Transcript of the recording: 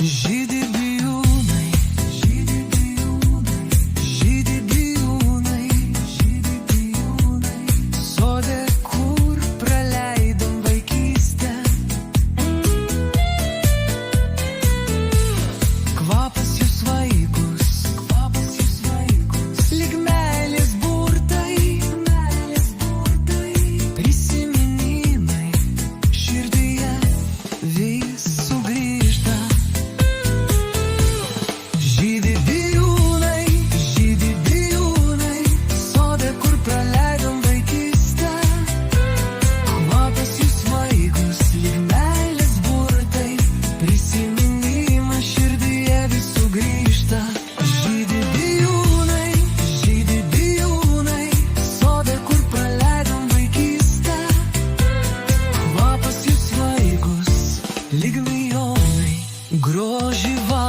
Žydi bijūnai, žydi bijūnai, žydi bijūnai, žydi bijūnai. Sode, kur praleidom vaikystę. Kvapas jų svaigus, lyg meilės burtai, prisiminimai širdyje vis sugrįžta. Žydi bijūnai, sode, kur praleidom vaikystę. Kvapas jų svaigus, lyg meilės burtai, prisiminimai širdyje vis sugrįžta. Žydi bijūnai, sode, kur praleidom vaikystę. Kvapas jų svaigus, lyg milijonai grožį valgo.